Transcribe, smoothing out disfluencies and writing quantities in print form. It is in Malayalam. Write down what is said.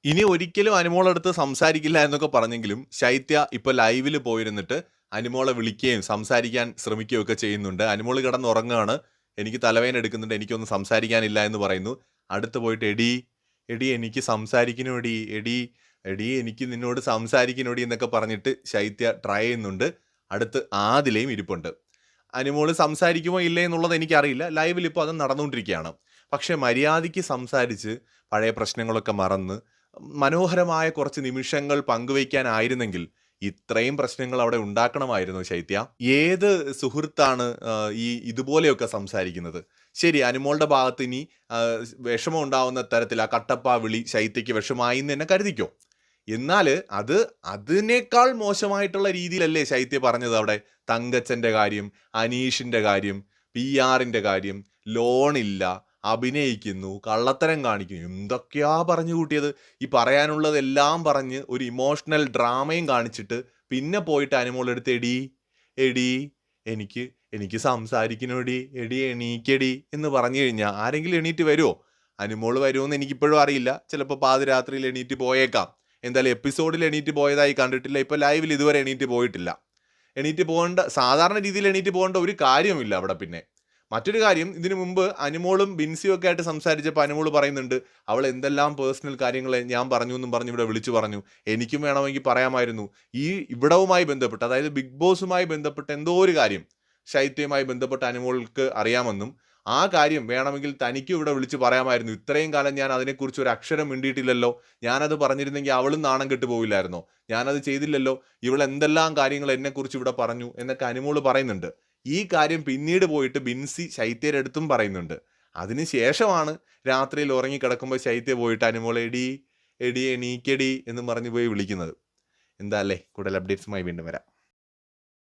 ഇനി ഒരിക്കലും അനുമോളടുത്ത് സംസാരിക്കില്ല എന്നൊക്കെ പറഞ്ഞെങ്കിലും ശൈത്യ ഇപ്പൊ ലൈവില് പോയിരുന്നിട്ട് അനുമോളെ വിളിക്കുകയും സംസാരിക്കാൻ ശ്രമിക്കുകയും ഒക്കെ ചെയ്യുന്നുണ്ട്. അനുമോള് കിടന്നുറങ്ങുകയാണ്. എനിക്ക് തലവേദന എടുക്കുന്നുണ്ട്, എനിക്കൊന്നും സംസാരിക്കാനില്ല എന്ന് പറയുന്നു. അടുത്ത് പോയിട്ട് എടീ എടീ എനിക്ക് സംസാരിക്കണോടി, എടീ എടീ എനിക്ക് നിന്നോട് സംസാരിക്കണോടി എന്നൊക്കെ പറഞ്ഞിട്ട് ശൈത്യ ട്രൈ ചെയ്യുന്നുണ്ട്. അടുത്ത് ആദിലയും ഇരിപ്പുണ്ട്. അനുമോള് സംസാരിക്കുമോ ഇല്ലേ എന്നുള്ളത് എനിക്കറിയില്ല. ലൈവിൽ ഇപ്പോൾ അത് നടന്നുകൊണ്ടിരിക്കുകയാണ്. പക്ഷേ മര്യാദയ്ക്ക് സംസാരിച്ച് പഴയ പ്രശ്നങ്ങളൊക്കെ മറന്ന് മനോഹരമായ കുറച്ച് നിമിഷങ്ങൾ പങ്കുവയ്ക്കാനായിരുന്നെങ്കിൽ ഇത്രയും പ്രശ്നങ്ങൾ അവിടെ ഉണ്ടാക്കണമായിരുന്നു ശൈത്യ. ഏത് സുഹൃത്താണ് ഈ ഇതുപോലെയൊക്കെ സംസാരിക്കുന്നത്? ശരി, അനുമോളുടെ ഭാഗത്ത് ഇനി വിഷമം ഉണ്ടാവുന്ന തരത്തിൽ ആ കട്ടപ്പ വിളി ശൈത്യയ്ക്ക് വിഷമായി എന്ന് തന്നെ കരുതിക്കോ. എന്നാൽ അതിനേക്കാൾ മോശമായിട്ടുള്ള രീതിയിലല്ലേ ശൈത്യ പറഞ്ഞത് അവിടെ? തങ്കച്ചന്റെ കാര്യം, അനീഷിന്റെ കാര്യം, PR-ന്റെ കാര്യം, ലോണില്ല, അഭിനയിക്കുന്നു, കള്ളത്തരം കാണിക്കുന്നു, എന്തൊക്കെയാ പറഞ്ഞു കൂട്ടിയത്. ഈ പറയാനുള്ളതെല്ലാം പറഞ്ഞ് ഒരു ഇമോഷണൽ ഡ്രാമയും കാണിച്ചിട്ട് പിന്നെ പോയിട്ട് അനുമോളെടുത്ത് എടീ എടീ എനിക്ക് എനിക്ക് സംസാരിക്കണോടി, എടി എണീക്കടി എന്ന് പറഞ്ഞു കഴിഞ്ഞാൽ ആരെങ്കിലും എണീറ്റ് വരുമോ? അനുമോള് വരുമോയെന്ന് എനിക്കിപ്പോഴും അറിയില്ല. ചിലപ്പോൾ പാതിരാത്രിയിൽ എണീറ്റ് പോയേക്കാം. എന്തായാലും എപ്പിസോഡിൽ എണീറ്റ് പോയതായി കണ്ടിട്ടില്ല. ഇപ്പോൾ ലൈവിൽ ഇതുവരെ എണീറ്റ് പോയിട്ടില്ല. എണീറ്റ് പോകേണ്ട, സാധാരണ രീതിയിൽ എണീറ്റ് പോകേണ്ട ഒരു കാര്യമില്ല അവിടെ. പിന്നെ മറ്റൊരു കാര്യം, ഇതിനു മുമ്പ് അനുമോളും ബിൻസിയും ഒക്കെ ആയിട്ട് സംസാരിച്ചപ്പോൾ അനുമോള് പറയുന്നുണ്ട് അവൾ എന്തെല്ലാം പേഴ്സണൽ കാര്യങ്ങൾ ഞാൻ പറഞ്ഞു എന്നും പറഞ്ഞ് ഇവിടെ വിളിച്ചു പറഞ്ഞു. എനിക്കും വേണമെങ്കിൽ പറയാമായിരുന്നു. ഈ ഇവിടവുമായി ബന്ധപ്പെട്ട്, അതായത് ബിഗ് ബോസുമായി ബന്ധപ്പെട്ട് എന്തോ ഒരു കാര്യം ശൈത്യവുമായി ബന്ധപ്പെട്ട് അനുമോൾക്ക് അറിയാമെന്നും ആ കാര്യം വേണമെങ്കിൽ തനിക്കും ഇവിടെ വിളിച്ച് പറയാമായിരുന്നു. ഇത്രയും കാലം ഞാൻ അതിനെക്കുറിച്ച് ഒരു അക്ഷരം മിണ്ടിയിട്ടില്ലല്ലോ, ഞാനത് പറഞ്ഞിരുന്നെങ്കിൽ അവളും നാണം കെട്ട് പോവില്ലായിരുന്നോ, ഞാനത് ചെയ്തില്ലല്ലോ, ഇവൾ എന്തെല്ലാം കാര്യങ്ങൾ എന്നെക്കുറിച്ച് ഇവിടെ പറഞ്ഞു എന്നൊക്കെ അനുമോള് പറയുന്നുണ്ട്. ഈ കാര്യം പിന്നീട് പോയിട്ട് ബിൻസി ശൈത്യയുടെ അടുത്തും പറയുന്നുണ്ട്. അതിന് ശേഷമാണ് രാത്രിയിൽ ഉറങ്ങിക്കിടക്കുമ്പോൾ ശൈത്യ പോയിട്ട് അനുമോളെ എടി എടി എണീക്കടി എന്ന് പറഞ്ഞ് പോയി വിളിക്കുന്നത്. എന്താ അല്ലേ? കൂടുതൽ അപ്ഡേറ്റ്സുമായി വീണ്ടും വരാം.